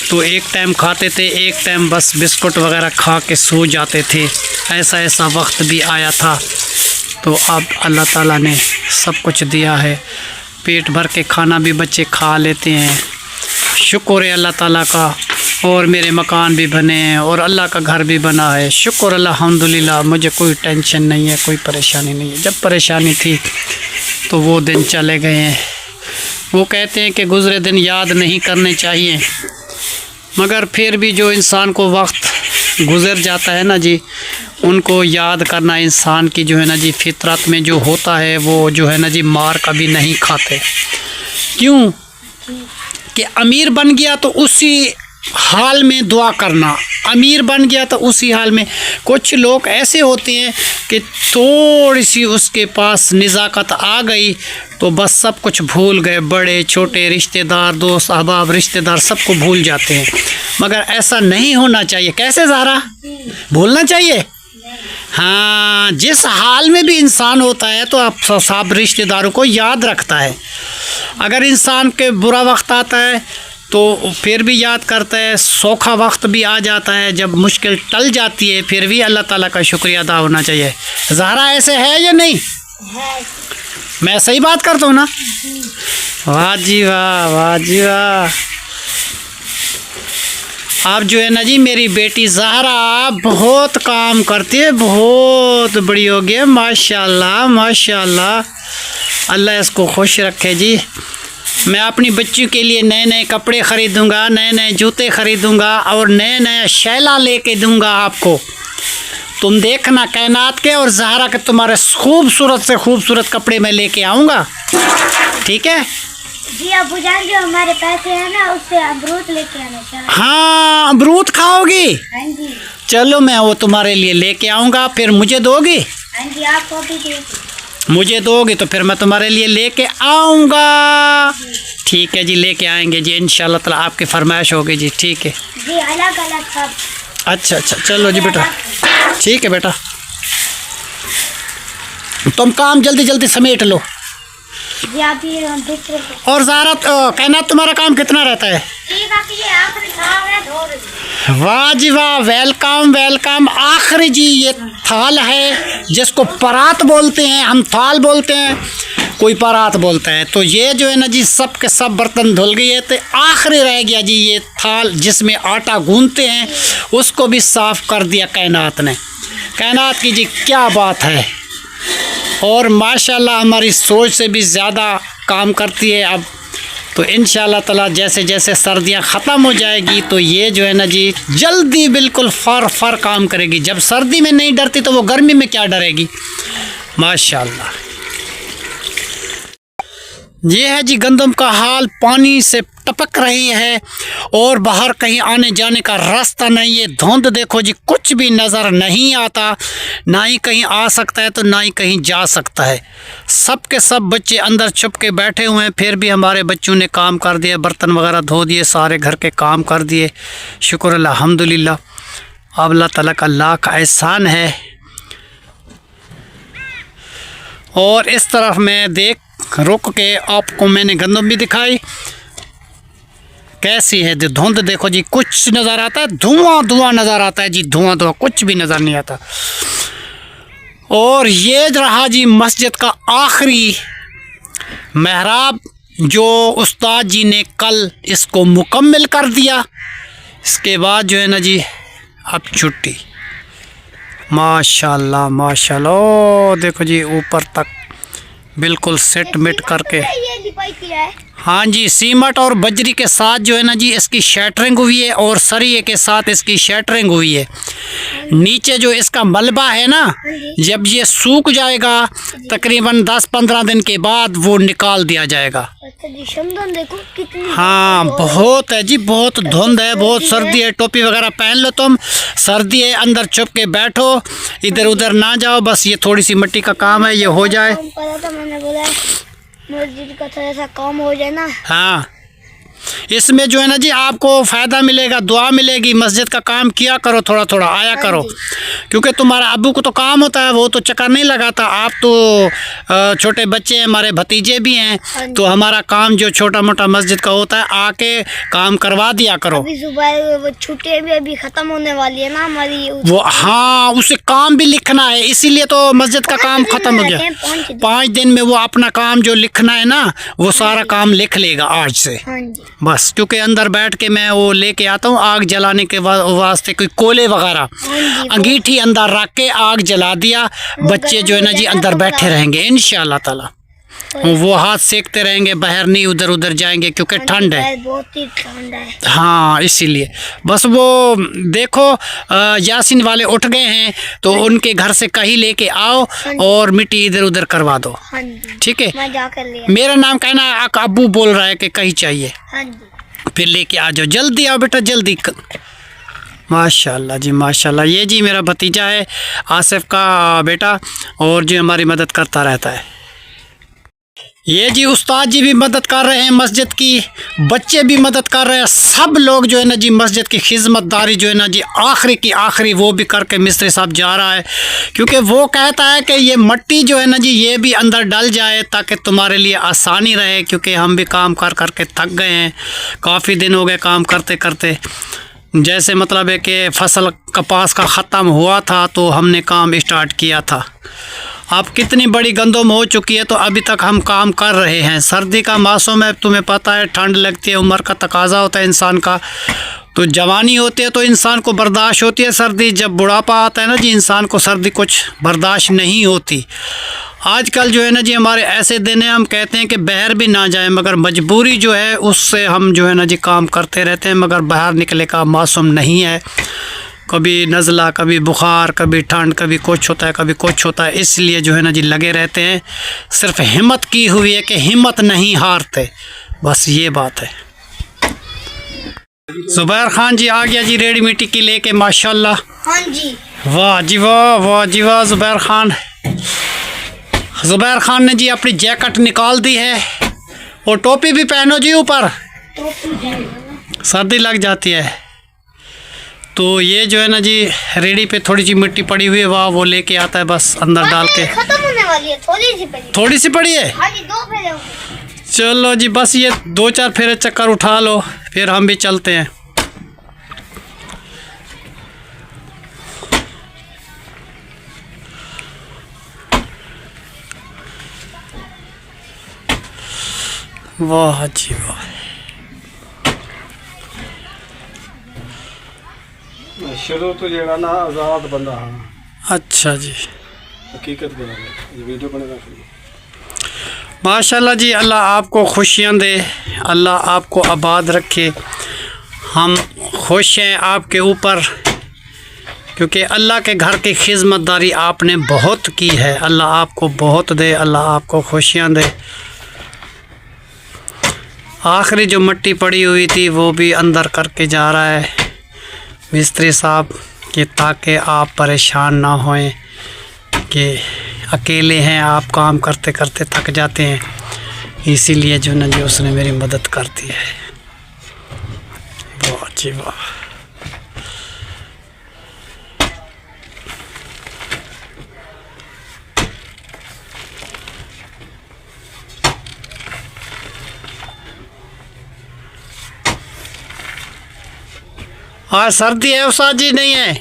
तो एक टाइम खाते थे, एक टाइम बस बिस्कुट वगैरह खा के सो जाते थे। ऐसा ऐसा वक्त भी आया था। तो अब अल्लाह ताला ने सब कुछ दिया है, पेट भर के खाना भी बच्चे खा लेते हैं। शुक्र है अल्लाह ताला का। और मेरे मकान भी बने हैं और अल्लाह का घर भी बना है। शुक्र अल्हम्दुलिल्लाह, मुझे कोई टेंशन नहीं है, कोई परेशानी नहीं है। जब परेशानी थी तो वो दिन चले गए हैं। वो कहते हैं कि गुज़रे दिन याद नहीं करने चाहिए, मगर फिर भी जो इंसान को वक्त गुज़र जाता है ना जी, उनको याद करना इंसान की जो है ना जी फितरत में जो होता है, वो जो है ना जी मार कभी नहीं खाते। क्यों कि अमीर बन गया तो उसी हाल में दुआ करना, अमीर बन गया तो उसी हाल में। कुछ लोग ऐसे होते हैं कि थोड़ी सी उसके पास निज़ाकत आ गई तो बस सब कुछ भूल गए, बड़े छोटे रिश्तेदार, दोस्त अहबाब, रिश्तेदार सबको भूल जाते हैं। मगर ऐसा नहीं होना चाहिए। कैसे ज़ारा भूलना चाहिए? हाँ, जिस हाल में भी इंसान होता है तो आप सब रिश्तेदारों को याद रखता है। अगर इंसान के बुरा वक्त आता है तो फिर भी याद करता है, सौखा वक्त भी आ जाता है, जब मुश्किल टल जाती है फिर भी अल्लाह ताला का शुक्रिया अदा होना चाहिए। ज़हरा ऐसे है या नहीं है? मैं सही बात करता हूँ ना? वाह जी वाह, वाह जी वाह। आप जो है ना जी मेरी बेटी ज़हरा बहुत काम करती है, बहुत बड़ी हो गई, माशाल्लाह माशाल्लाह। अल्लाह इसको खुश रखे जी। मैं अपनी बच्चियों के लिए नए नए कपड़े ख़रीदूँगा, नए नए जूते ख़रीदूँगा और नए नए शैला लेके दूँगा आपको। तुम देखना कायनात के और ज़हरा के तुम्हारे खूबसूरत से खूबसूरत कपड़े मैं लेके आऊँगा, ठीक है जी? अबू जान जो हमारे पैसे हैं ना उससे अमरूद लेके आना चाहिए। हाँ, अमरूद खाओगी? हाँ जी। चलो मैं वो तुम्हारे लिए लेके आऊँगा, फिर मुझे दोगी? हाँ जी, आपको भी दे। मुझे दोगे तो फिर मैं तुम्हारे लिए लेके आऊँगा। ठीक है जी, लेके आएंगे जी इंशाल्लाह ताला, आपकी फरमाइश होगी जी। ठीक है जी, अलग अलग सब। अच्छा अच्छा, चलो जी बेटा, ठीक है बेटा, तुम काम जल्दी जल्दी समेट लो। जी आप भी दूसरे को। और ज़ारा कहना तुम्हारा काम कितना रहता है? ठीक है कि ये आखिरी थाल है, धो रही। वाह जी वाह, वेलकम वेलकम। आखिरी जी ये थाल है जिसको परात बोलते हैं, हम थाल बोलते हैं, कोई परात बोलता है। तो ये जो है ना जी सब के सब बर्तन धुल गए है, तो आखिरी रह गया जी ये थाल जिसमें आटा गूंथते हैं, उसको भी साफ़ कर दिया कायनात ने। कायनात की जी क्या बात है। और माशाल्लाह हमारी सोच से भी ज़्यादा काम करती है अब। तो इंशाल्लाह ताला जैसे जैसे सर्दियां ख़त्म हो जाएगी तो ये जो है ना जी जल्दी बिल्कुल फर काम करेगी। जब सर्दी में नहीं डरती तो वो गर्मी में क्या डरेगी। माशाल्लाह। ये है जी गंदम का हाल, पानी से टपक रही है और बाहर कहीं आने जाने का रास्ता नहीं है। धुंध देखो जी, कुछ भी नज़र नहीं आता, ना ही कहीं आ सकता है तो ना ही कहीं जा सकता है। सब के सब बच्चे अंदर छुप के बैठे हुए हैं, फिर भी हमारे बच्चों ने काम कर दिया, बर्तन वगैरह धो दिए, सारे घर के काम कर दिए। शुक्र अल्हम्दुलिल्लाह, अब अल्लाह ताला का लाख एहसान है। और इस तरफ मैं रुक के आपको मैंने गंदम भी दिखाई कैसी है। धुंध देखो जी, कुछ नज़र आता है, धुआं धुआं नज़र आता है जी, धुआं धुआं, कुछ भी नज़र नहीं आता। और ये रहा जी मस्जिद का आखिरी मेहराब, जो उस्ताद जी ने कल इसको मुकम्मल कर दिया। इसके बाद जो है ना जी अब छुट्टी। माशाल्लाह माशाल्लाह, ओ देखो जी ऊपर तक बिल्कुल सेट मिट करके। हाँ जी, सीमेंट और बजरी के साथ जो है ना जी इसकी शैटरिंग हुई है और सरिये के साथ इसकी शैटरिंग हुई है। नीचे जो इसका मलबा है ना, जब ये सूख जाएगा तकरीबन 10-15 दिन के बाद वो निकाल दिया जाएगा। देखो कितनी, हाँ बहुत है जी, बहुत धुंध है, बहुत सर्दी है। टोपी वगैरह पहन लो तुम, सर्दी है, अंदर छुप के बैठो, इधर उधर ना जाओ। बस ये थोड़ी सी मिट्टी का काम है, ये हो जाए। मैंने बोला मस्जिद का थोड़ा सा काम हो जाए ना। हाँ, इसमें जो है ना जी आपको फ़ायदा मिलेगा, दुआ मिलेगी। मस्जिद का काम किया करो, थोड़ा थोड़ा आया करो, क्योंकि तुम्हारा अब्बू को तो काम होता है, वो तो चक्कर नहीं लगाता। आप तो छोटे बच्चे हैं, हमारे भतीजे भी हैं, तो हमारा काम जो छोटा मोटा मस्जिद का होता है आके काम करवा दिया करो। अभी सुबह वो छुट्टियां भी अभी ख़त्म होने वाली है ना हमारी, वो हाँ, उसे काम भी लिखना है, इसीलिए तो मस्जिद का काम ख़त्म हो गया। 5 दिन में वो अपना काम जो लिखना है ना, वो सारा काम लिख लेगा आज से। बस, क्योंकि अंदर बैठ के मैं वो लेके आता हूँ आग जलाने के वास्ते, कोई कोयले वगैरह, अंगीठी अंदर रख के आग जला दिया। बच्चे जो है ना जी अंदर बैठे रहेंगे इंशाअल्लाह ताला, वो हाथ सेकते रहेंगे, बाहर नहीं उधर उधर जाएंगे क्योंकि ठंड है, बहुत ही ठंड है। हाँ, इसीलिए बस वो देखो यासीन वाले उठ गए हैं तो उनके घर से कहीं लेके आओ और मिट्टी इधर उधर करवा दो। ठीक है, मैं जाकर ले, मेरा नाम कहना, अब्बू बोल रहा है कि कहीं चाहिए, फिर लेके आ जाओ, जल्दी आओ बेटा जल्दी। माशाल्लाह जी माशाल्लाह। ये जी मेरा भतीजा है आसिफ का बेटा, और जो हमारी मदद करता रहता है। ये जी उस्ताद जी भी मदद कर रहे हैं मस्जिद की, बच्चे भी मदद कर रहे हैं, सब लोग जो है ना जी मस्जिद की खिदमतदारी जो है ना जी आखिरी की आखिरी वो भी करके मिस्त्री साहब जा रहा है, क्योंकि वो कहता है कि ये मट्टी जो है ना जी ये भी अंदर डल जाए ताकि तुम्हारे लिए आसानी रहे, क्योंकि हम भी काम कर करके थक गए हैं, काफ़ी दिन हो गए काम करते करते। जैसे मतलब है कि फसल कपास का ख़त्म हुआ था तो हमने काम स्टार्ट किया था। अब कितनी बड़ी गंदम हो चुकी है तो अभी तक हम काम कर रहे हैं। सर्दी का मौसम है, तुम्हें पता है, ठंड लगती है, उम्र का तकाजा होता है इंसान का, तो जवानी होती है तो इंसान को बर्दाश्त होती है सर्दी। जब बुढ़ापा आता है ना जी, इंसान को सर्दी कुछ बर्दाश्त नहीं होती। आजकल जो है ना जी हमारे ऐसे दिन हैं, हम कहते हैं कि बाहर भी ना जाएं, मगर मजबूरी जो है उससे हम जो है ना जी काम करते रहते हैं, मगर बाहर निकले का मौसम नहीं है। कभी नज़ला, कभी बुखार, कभी ठंड, कभी कुछ होता है, कभी कुछ होता है, इसलिए जो है ना जी लगे रहते हैं। सिर्फ हिम्मत की हुई है कि हिम्मत नहीं हारते, बस ये बात है। ज़ुबैर खान जी आ गया जी रेडी मिट्टी की लेके, माशाल्लाह। हाँ जी, वाह जी वाह, वाह जी वाह। ज़ुबैर खान ने जी अपनी जैकेट निकाल दी है, और टोपी भी पहनो जी ऊपर, सर्दी लग जाती है। तो ये जो है ना जी रेडी पे थोड़ी सी मिट्टी पड़ी हुई है, वाह, वो लेके आता है बस अंदर डाल के। खत्म होने वाली है, थोड़ी सी पड़ी है। हाँ जी, 2 फेरे हो गए। चलो जी, बस ये 2-4 फेरे चक्कर उठा लो, फिर हम भी चलते हैं। वाह जी वाह। शुरू तो जेड़ा ना आज़ाद बंदा। हाँ, अच्छा जी, हकीकत वीडियो बनेगा। माशाल्लाह जी, अल्लाह आपको खुशियाँ दे, अल्लाह आपको आबाद रखे। हम खुश हैं आपके ऊपर, क्योंकि अल्लाह के घर की खिदमतदारी आपने बहुत की है। अल्लाह आपको बहुत दे, अल्लाह आपको खुशियाँ दे। आखिरी जो मिट्टी पड़ी हुई थी वो भी अंदर करके जा रहा है मिस्त्री साहब, कि ताकि आप परेशान ना होएं कि अकेले हैं आप, काम करते करते थक जाते हैं, इसीलिए जो ना जी उसने मेरी मदद कर दी है। वाह जी वाह। आज सर्दी है उस्ताद जी? नहीं है,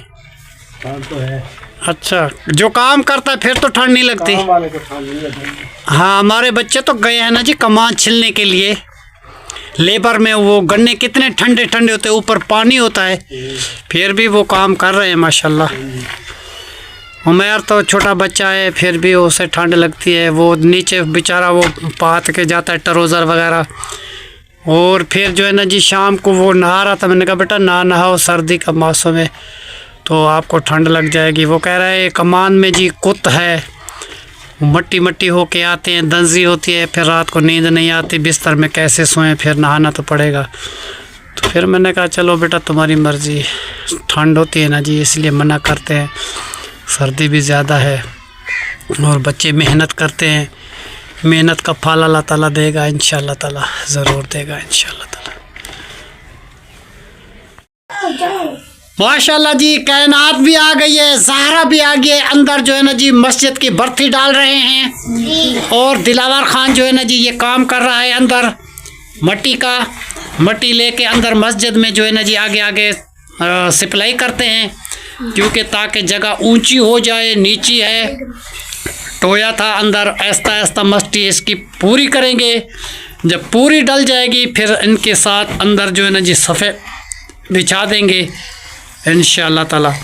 ठंड तो है। अच्छा, जो काम करता है फिर तो ठंड नहीं लगती। काम वाले को ठंड नहीं लगती। हाँ, हमारे बच्चे तो गए हैं ना जी कमान छिलने के लिए लेबर में। वो गन्ने कितने ठंडे ठंडे होते हैं, ऊपर पानी होता है, फिर भी वो काम कर रहे हैं माशाल्लाह। उमर तो छोटा बच्चा है, फिर भी उसे ठंड लगती है। वो नीचे बेचारा वो पात के जाता है ट्राउज़र वगैरह, और फिर जो है ना जी शाम को वो नहा रहा था। मैंने कहा बेटा ना नहाओ, सर्दी का मौसम है तो आपको ठंड लग जाएगी। वो कह रहा है कमान में जी कुत है, मट्टी मट्टी होके आते हैं, दंजी होती है, फिर रात को नींद नहीं आती, बिस्तर में कैसे सोएं, फिर नहाना तो पड़ेगा। तो फिर मैंने कहा चलो बेटा तुम्हारी मर्ज़ी, ठंड होती है ना जी इसलिए मना करते हैं, सर्दी भी ज़्यादा है और बच्चे मेहनत करते हैं, मेहनत का फल अल्लाह ताला देगा इंशाअल्लाह ताला, ज़रूर देगा इंशाअल्लाह ताला। माशाल्लाह जी, कायनात भी आ गई है, ज़हरा भी आ गई है। अंदर जो है ना जी मस्जिद की बर्ती डाल रहे हैं और दिलावर खान जो है ना जी ये काम कर रहा है अंदर मट्टी लेके अंदर मस्जिद में जो है ना जी आगे आगे सप्लाई करते हैं, क्योंकि ताकि जगह ऊंची हो जाए। नीची है, टोया था अंदर, ऐसा ऐसा मट्टी इसकी पूरी करेंगे। जब पूरी डल जाएगी फिर इनके साथ अंदर जो है ना जी सफ़े बिछा देंगे इंशाअल्लाह ताला।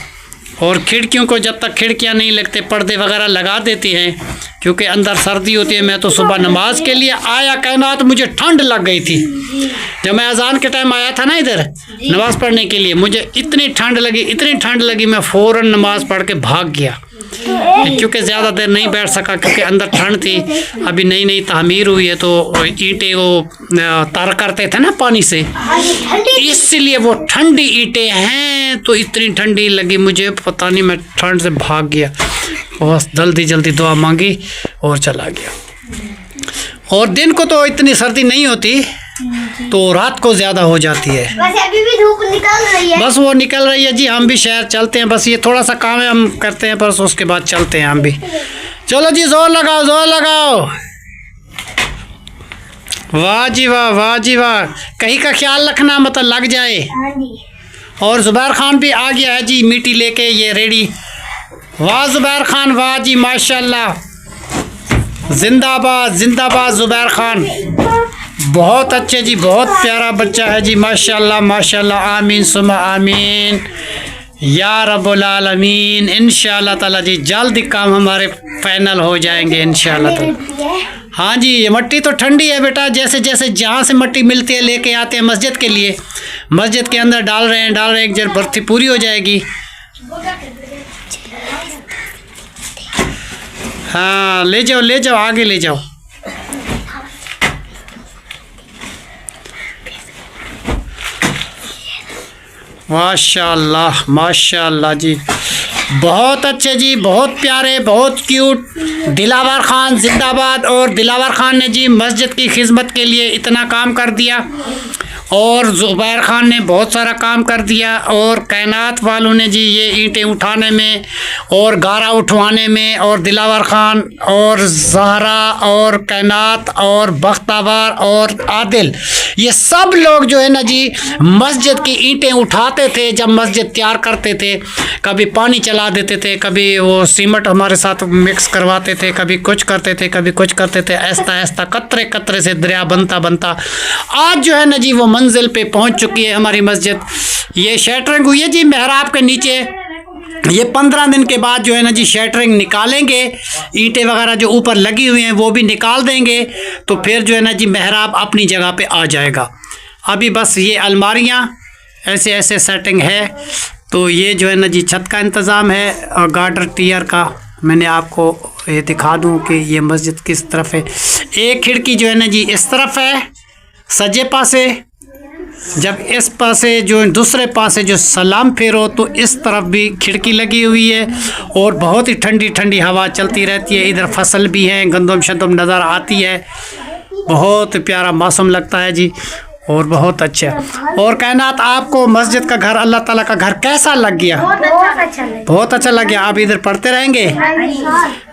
और खिड़कियों को जब तक खिड़कियां नहीं लगते पर्दे वगैरह लगा देती हैं, क्योंकि अंदर सर्दी होती है। मैं तो सुबह नमाज के लिए आया, कायनात मुझे ठंड लग गई थी। जब मैं अजान के टाइम आया था ना इधर नमाज़ पढ़ने के लिए, मुझे इतनी ठंड लगी मैं फ़ौरन नमाज़ पढ़ के भाग गया, क्योंकि ज़्यादा देर नहीं बैठ सका, क्योंकि अंदर ठंड थी। अभी नई नई तामीर हुई है तो ईंटें वो तर करते थे ना पानी से, इसलिए वो ठंडी ईंटें हैं, तो इतनी ठंडी लगी मुझे, पता नहीं मैं ठंड से भाग गया। बस जल्दी दुआ मांगी और चला गया। और दिन को तो इतनी सर्दी नहीं होती, तो रात को ज़्यादा हो जाती है। बस अभी भी धूप निकल रही है। बस वो निकल रही है जी, हम भी शहर चलते हैं, बस ये थोड़ा सा काम है हम करते हैं, बस उसके बाद चलते हैं हम भी। चलो जी जोर लगाओ। वाह जी वाह, कहीं का ख्याल रखना मतलब लग जाए। और ज़ुबैर खान भी आ गया है जी मिट्टी लेके, ये रेडी। वाह ज़ुबैर खान, वाह जी माशाल्लाह, जिंदाबाद ज़ुबैर खान, बहुत अच्छे जी, बहुत प्यारा बच्चा है जी माशाल्लाह। आमीन सुमा आमीन या रब्बुल आलमीन। इंशाअल्लाह ताला जी जल्द काम हमारे फाइनल हो जाएंगे इंशाअल्लाह ताला। हाँ जी, ये मिट्टी तो ठंडी है बेटा, जैसे जहाँ से मिट्टी मिलती है लेके आते हैं मस्जिद के लिए, मस्जिद के अंदर डाल रहे हैं, जब बर्ती पूरी हो जाएगी। हाँ ले जाओ आगे ले जाओ। माशाल्लाह जी, बहुत अच्छे जी, बहुत प्यारे, बहुत क्यूट। दिलावर खान जिंदाबाद। और दिलावर खान ने जी मस्जिद की खिदमत के लिए इतना काम कर दिया, और ज़ुबैर खान ने बहुत सारा काम कर दिया, और कायनात वालों ने जी ये ईंटें उठाने में और गारा उठवाने में, और दिलावर खान और ज़हरा और कायनात और बख्तावर और आदिल, ये सब लोग जो है ना जी मस्जिद की ईंटें उठाते थे। जब मस्जिद तैयार करते थे, कभी पानी चला देते थे, कभी वो सीमेंट हमारे साथ मिक्स करवाते थे, कभी कुछ करते थे, ऐसा कतरे कतरे से दरिया बनता आज जो है ना जी वो मंजिल पे पहुंच चुकी है हमारी मस्जिद। ये शटरिंग हुई है जी मेहराब के नीचे, ये 15 दिन के बाद जो है ना जी शटरिंग निकालेंगे, ईंटें वगैरह जो ऊपर लगी हुई हैं वो भी निकाल देंगे, तो फिर जो है ना जी मेहराब अपनी जगह पे आ जाएगा। अभी बस ये अलमारियाँ ऐसे सेटिंग है, तो ये जो है ना जी छत का इंतज़ाम है और गार्डर टीयर का। मैंने आपको ये दिखा दूँ कि ये मस्जिद किस तरफ है। एक खिड़की जो है ना जी इस तरफ है सज्जे पासे, जब इस पासे जो दूसरे पासे जो सलाम फेरो तो इस तरफ भी खिड़की लगी हुई है और बहुत ही ठंडी ठंडी हवा चलती रहती है। इधर फसल भी है, गंदम शंदम नज़र आती है, बहुत प्यारा मौसम लगता है जी और बहुत अच्छा। और कायनात आपको मस्जिद का घर, अल्लाह ताला का घर कैसा लग गया? बहुत अच्छा लग गया। आप इधर पढ़ते रहेंगे?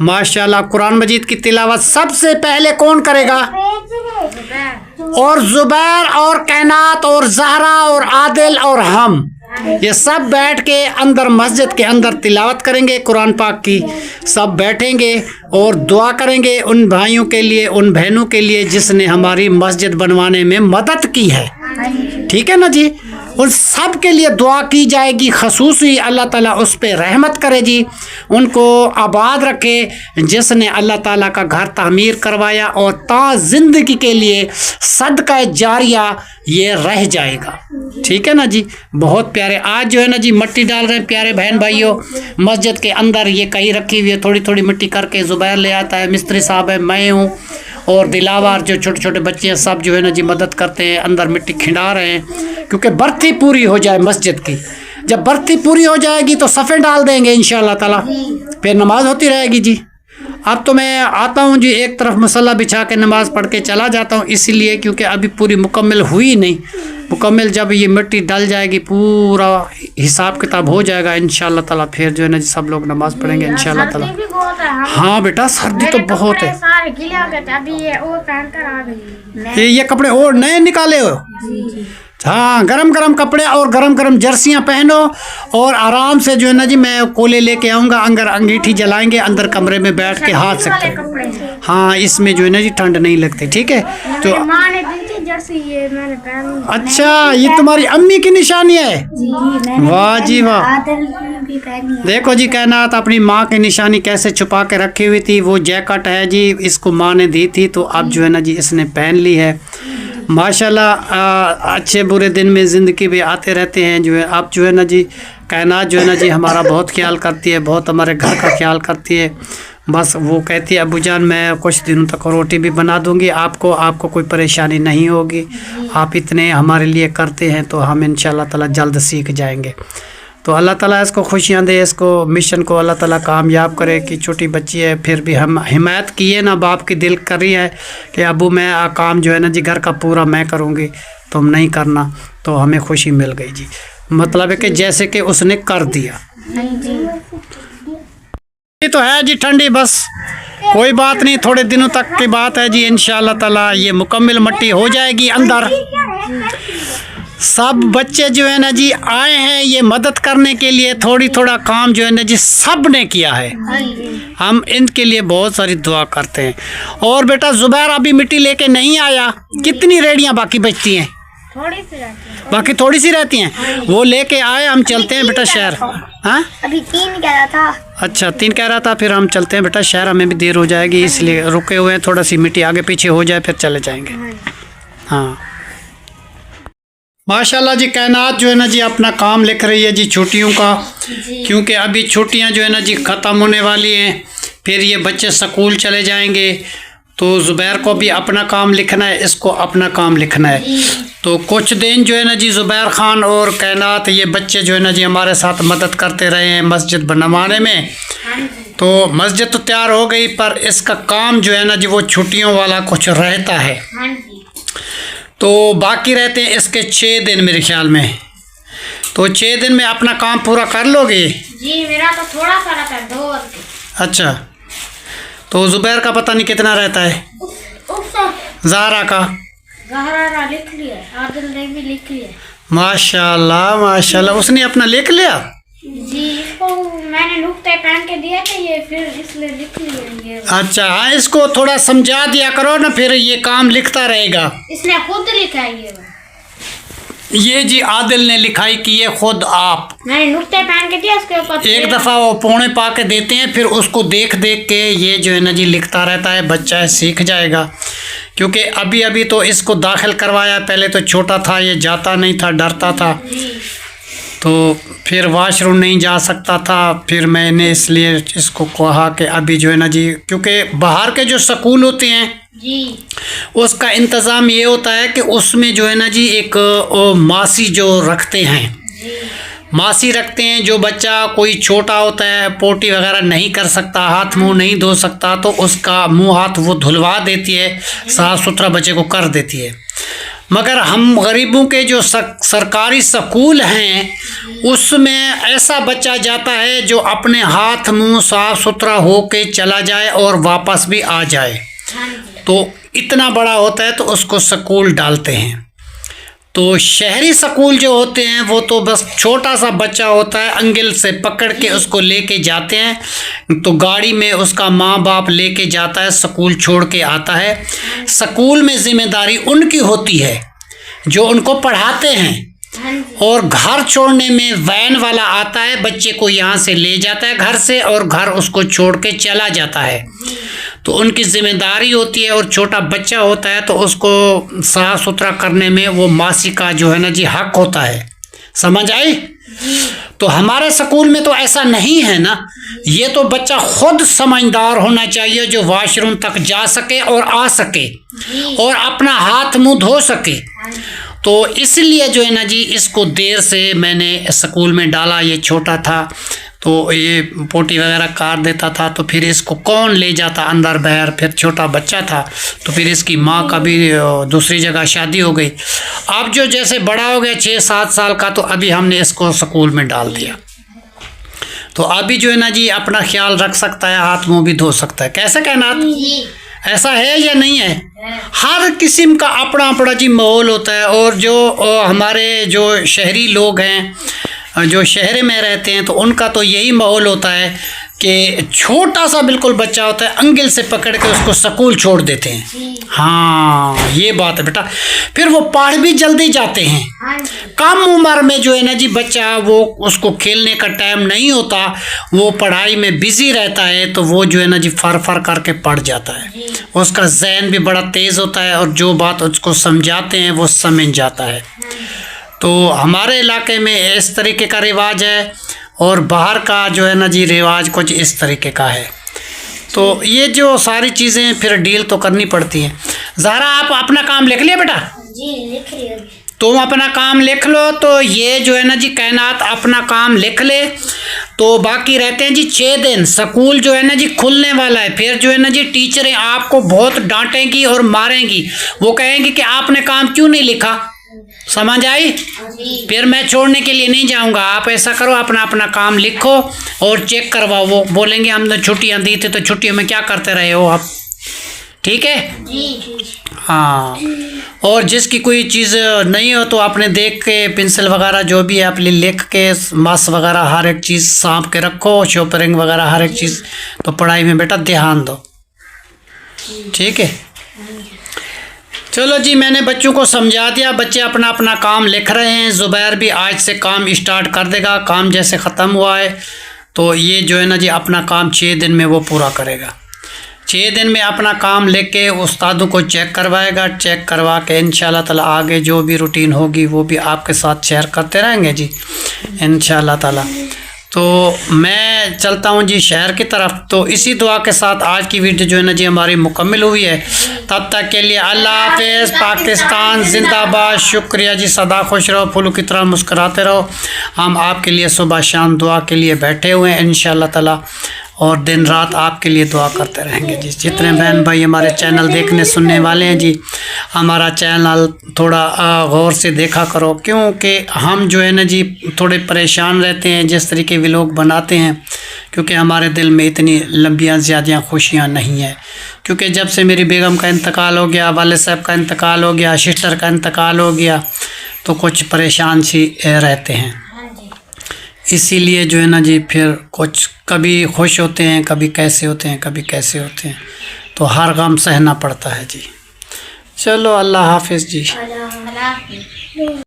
माशाल्लाह। कुरान मजीद की तिलावत सबसे पहले कौन करेगा? और जुबैर और कायनात और जहरा और आदिल और हम, ये सब बैठ के अंदर मस्जिद के अंदर तिलावत करेंगे कुरान पाक की। सब बैठेंगे और दुआ करेंगे उन भाइयों के लिए, उन बहनों के लिए जिसने हमारी मस्जिद बनवाने में मदद की है। ठीक है ना जी? उन सब के लिए दुआ की जाएगी। खसूसी अल्लाह ताला उस पे रहमत करे जी, उनको आबाद रखे जिसने अल्लाह ताला का घर तामीर करवाया और ता ज़िंदगी के लिए सदका जारिया ये रह जाएगा। ठीक है ना जी? बहुत प्यारे। आज जो है ना जी मिट्टी डाल रहे हैं प्यारे बहन भाइयों मस्जिद के अंदर। ये कहीं रखी हुई है, थोड़ी थोड़ी मिट्टी करके जुबैर ले आता है, मिस्त्री साहब है, मैं हूँ और दिलावर जो छोटे छोटे बच्चे हैं सब जो है ना जी मदद करते हैं, अंदर मिट्टी खिंडा रहे हैं क्योंकि बर्ती पूरी हो जाए मस्जिद की। जब बर्ती पूरी हो जाएगी तो सफ़े डाल देंगे इंशाअल्लाह ताला, फिर नमाज होती रहेगी जी। अब तो मैं आता हूँ जी, एक तरफ मसल्ला बिछा के नमाज़ पढ़ के चला जाता हूँ, इसीलिए क्योंकि अभी पूरी मुकम्मल हुई नहीं। मुकम्मल जब ये मिट्टी डल जाएगी, पूरा हिसाब किताब हो जाएगा इंशाअल्लाह ताला, फिर जो है ना जी सब लोग नमाज़ पढ़ेंगे इंशाअल्लाह ताला। हाँ बेटा, सर्दी तो बहुत है। ये कपड़े और नए निकाले हो? हाँ, गरम गरम कपड़े और गरम गरम जर्सियाँ पहनो और आराम से जो है ना जी मैं कोले लेके आऊँगा, अंदर अंगीठी जलाएंगे, अंदर कमरे में बैठ के हाथ सकते हैं। हाँ, इसमें जो है ना जी ठंड नहीं लगती। ठीक है? तो अच्छा, ये तुम्हारी अम्मी की निशानी है? वाह जी वाह। देखो जी कायनात अपनी माँ की निशानी कैसे छुपा के रखी हुई थी। वो जैकेट है जी, इसको माँ ने दी थी तो अब जो है ना जी इसने पहन ली है। माशाल्लाह। अच्छे बुरे दिन में ज़िंदगी भी आते रहते हैं। जो है अब जो है ना जी कायनात जो है ना जी हमारा बहुत ख्याल करती है, बहुत हमारे घर का ख्याल करती है। बस वो कहती है अबू जान मैं कुछ दिनों तक रोटी भी बना दूंगी आपको कोई परेशानी नहीं होगी। आप इतने हमारे लिए करते हैं तो हम इंशाअल्लाह ताला जल्द सीख जाएंगे। तो अल्लाह ताला इसको खुशियाँ दे, इसको मिशन को अल्लाह ताला कामयाब करे कि छोटी बच्ची है फिर भी हम हिमायत किए ना, बाप की दिल कर रही है कि अबू मैं काम जो है ना जी घर का पूरा मैं करूँगी, तुम नहीं करना। तो हमें खुशी मिल गई जी, मतलब है कि जैसे कि उसने कर दिया। ये तो है जी ठंडी, बस कोई बात नहीं, थोड़े दिनों तक की बात है जी। इंशाअल्लाह ताला ये मुकम्मल मिट्टी हो जाएगी अंदर। सब बच्चे जो है ना जी आए हैं ये मदद करने के लिए, थोड़ा काम जो है ना जी सब ने किया है। हम इनके लिए बहुत सारी दुआ करते हैं। और बेटा जुबैर अभी मिट्टी लेके नहीं आया, कितनी रेडियां बाकी बचती हैं? थोड़ी सी रहती है। बाकी थोड़ी सी रहती हैं, वो लेके आए, हम चलते हैं बेटा शहर। हाँ अभी 3 कह रहा था। अच्छा 3 कह रहा था, फिर हम चलते हैं बेटा शहर, हमें भी देर हो जाएगी इसलिए रुके हुए हैं। थोड़ा सी मिट्टी आगे पीछे हो जाए फिर चले जाएंगे। हाँ माशाल्लाह जी कायनात जो है ना जी अपना काम लिख रही है जी छुट्टियों का, क्योंकि अभी छुट्टियां जो है ना जी ख़त्म होने वाली हैं, फिर ये बच्चे स्कूल चले जाएंगे। तो ज़ुबैर को भी अपना काम लिखना है, इसको अपना काम लिखना है। तो कुछ दिन जो है ना जी ज़ुबैर ख़ान और कायनात ये बच्चे जो है ना जी हमारे साथ मदद करते रहे हैं मस्जिद बनवाने में। तो मस्जिद तो तैयार हो गई पर इसका काम जो है ना जी वो छुट्टियों वाला कुछ रहता है। तो बाकी रहते हैं इसके 6 दिन मेरे ख्याल में। तो 6 दिन में अपना काम पूरा कर लोगे? जी मेरा तो थोड़ा सा रहता है 2। अच्छा तो ज़ुबैर का पता नहीं कितना रहता है? ज़हरा का? ज़हरा लिख लिया, आदिल ने भी लिख लिया। माशाल्लाह माशाल्लाह, उसने अपना लिख लिया जी। इसको मैंने नुक्ते पहन के दिए थे ये, फिर इसलिए लिख लिया ये। अच्छा हाँ, इसको थोड़ा समझा दिया करो ना, फिर ये काम लिखता रहेगा। इसने खुद लिखा है ये जी आदिल ने लिखाई की है खुद आप। मैंने नुक्ते पहन के दिया उसके ऊपर। एक दफ़ा वो पौने पा के देते हैं, फिर उसको देख देख के ये जो है ना जी लिखता रहता है। बच्चा है सीख जाएगा, क्योंकि अभी अभी तो इसको दाखिल करवाया, पहले तो छोटा था ये जाता नहीं था, डरता था, तो फिर वाशरूम नहीं जा सकता था। फिर मैंने इसलिए इसको कहा कि अभी जो है ना जी, क्योंकि बाहर के जो स्कूल होते हैं जी उसका इंतज़ाम ये होता है कि उसमें जो है ना जी एक मासी जो रखते हैं, मासी रखते हैं। जो बच्चा कोई छोटा होता है, पोटी वगैरह नहीं कर सकता, हाथ मुंह नहीं धो सकता, तो उसका मुंह हाथ वो धुलवा देती है, साफ़ सुथरा बच्चे को कर देती है। मगर हम गरीबों के जो सरकारी स्कूल हैं उसमें ऐसा बच्चा जाता है जो अपने हाथ मुंह साफ़ सुथरा हो के चला जाए और वापस भी आ जाए, तो इतना बड़ा होता है तो उसको स्कूल डालते हैं। तो शहरी स्कूल जो होते हैं वो तो बस छोटा सा बच्चा होता है, अंगिल से पकड़ के उसको लेके जाते हैं, तो गाड़ी में उसका माँ बाप लेके जाता है, स्कूल छोड़ के आता है। स्कूल में जिम्मेदारी उनकी होती है जो उनको पढ़ाते हैं, और घर छोड़ने में वैन वाला आता है, बच्चे को यहाँ से ले जाता है घर से और घर उसको छोड़ के चला जाता है, तो उनकी जिम्मेदारी होती है। और छोटा बच्चा होता है तो उसको साफ सुथरा करने में वो मासी का जो है ना जी हक होता है। समझ आई? तो हमारे स्कूल में तो ऐसा नहीं है ना, ये तो बच्चा खुद समझदार होना चाहिए जो वॉशरूम तक जा सके और आ सके और अपना हाथ मुंह धो सके। तो इसलिए जो है ना जी इसको देर से मैंने स्कूल में डाला। ये छोटा था तो ये पोटी वगैरह काट देता था, तो फिर इसको कौन ले जाता अंदर बाहर, फिर छोटा बच्चा था तो फिर इसकी माँ का भी दूसरी जगह शादी हो गई। अब जो जैसे बड़ा हो गया 6-7 साल का, तो अभी हमने इसको स्कूल में डाल दिया, तो अभी जो है ना जी अपना ख्याल रख सकता है, हाथ मुंह भी धो सकता है। कैसे कहना ऐसा है या नहीं है? हर किस्म का अपना अपना जी माहौल होता है। और जो हमारे जो शहरी लोग हैं, जो शहर में रहते हैं, तो उनका तो यही माहौल होता है कि छोटा सा बिल्कुल बच्चा होता है, अंगिल से पकड़ के उसको स्कूल छोड़ देते हैं। हाँ, ये बात है बेटा। फिर वो पढ़ भी जल्दी जाते हैं। कम उम्र में जो है ना जी बच्चा, वो उसको खेलने का टाइम नहीं होता, वो पढ़ाई में बिजी रहता है, तो वो जो है ना जी फर फर करके पढ़ जाता है। उसका जहन भी बड़ा तेज़ होता है और जो बात उसको समझाते हैं वो समझ जाता है। तो हमारे इलाके में इस तरीके का रिवाज है, और बाहर का जो है ना जी रिवाज कुछ इस तरीके का है। तो ये जो सारी चीज़ें फिर डील तो करनी पड़ती हैं। ज़हरा, आप अपना काम लिख लिया बेटा? जी लिख लिया। तुम अपना काम लिख लो। तो ये जो है ना जी कायनात अपना काम लिख ले। तो बाकी रहते हैं जी 6 दिन, स्कूल जो है ना जी खुलने वाला है। फिर जो है ना जी टीचरें आपको बहुत डांटेंगी और मारेंगी, वो कहेंगी कि आपने काम क्यों नहीं लिखा। समझ आई? फिर मैं छोड़ने के लिए नहीं जाऊंगा। आप ऐसा करो, अपना अपना काम लिखो और चेक करवाओ। वो बोलेंगे हमने छुट्टियां दी थी, तो छुट्टियों में क्या करते रहे हो आप? ठीक है? हाँ। और जिसकी कोई चीज़ नहीं हो तो आपने देख के पेंसिल वगैरह जो भी है अपने लिख के, मास वगैरह हर एक चीज़ सांप के रखो, शॉपरिंग वगैरह हर एक चीज़। तो पढ़ाई में बेटा ध्यान दो, ठीक है? चलो जी, मैंने बच्चों को समझा दिया। बच्चे अपना अपना काम लिख रहे हैं। ज़ुबैर भी आज से काम स्टार्ट कर देगा। काम जैसे ख़त्म हुआ है तो ये जो है ना जी अपना काम 6 दिन में वो पूरा करेगा। 6 दिन में अपना काम लेके उस्तादों को चेक करवाएगा। चेक करवा के इंशाल्लाह ताला आगे जो भी रूटीन होगी वो भी आपके साथ शेयर करते रहेंगे जी इंशाल्लाह ताला। तो मैं चलता हूँ जी शहर की तरफ। तो इसी दुआ के साथ आज की वीडियो जो है ना जी हमारी मुकम्मल हुई है। तब तक के लिए अल्लाह हाफ़िज़। पाकिस्तान जिंदाबाद। शुक्रिया जी, सदा खुश रहो, फूलों की तरह मुस्कुराते रहो। हम आपके लिए सुबह शाम दुआ के लिए बैठे हुए हैं इंशाल्लाह ताला, और दिन रात आपके लिए दुआ करते रहेंगे जी। जितने बहन भाई हमारे चैनल देखने सुनने वाले हैं जी, हमारा चैनल थोड़ा गौर से देखा करो, क्योंकि हम जो है ना जी थोड़े परेशान रहते हैं जिस तरीके वे लोग बनाते हैं, क्योंकि हमारे दिल में इतनी लंबियाँ ज़्यादा खुशियाँ नहीं है। क्योंकि जब से मेरी बेगम का इंतकाल हो गया, वालिद साहब का इंतकाल हो गया, सिस्टर का इंतकाल हो गया, तो कुछ परेशान सी रहते हैं। इसीलिए जो है ना जी फिर कुछ कभी खुश होते हैं, कभी कैसे होते हैं, कभी कैसे होते हैं, तो हर गम सहना पड़ता है जी। चलो अल्लाह हाफिज़ जी।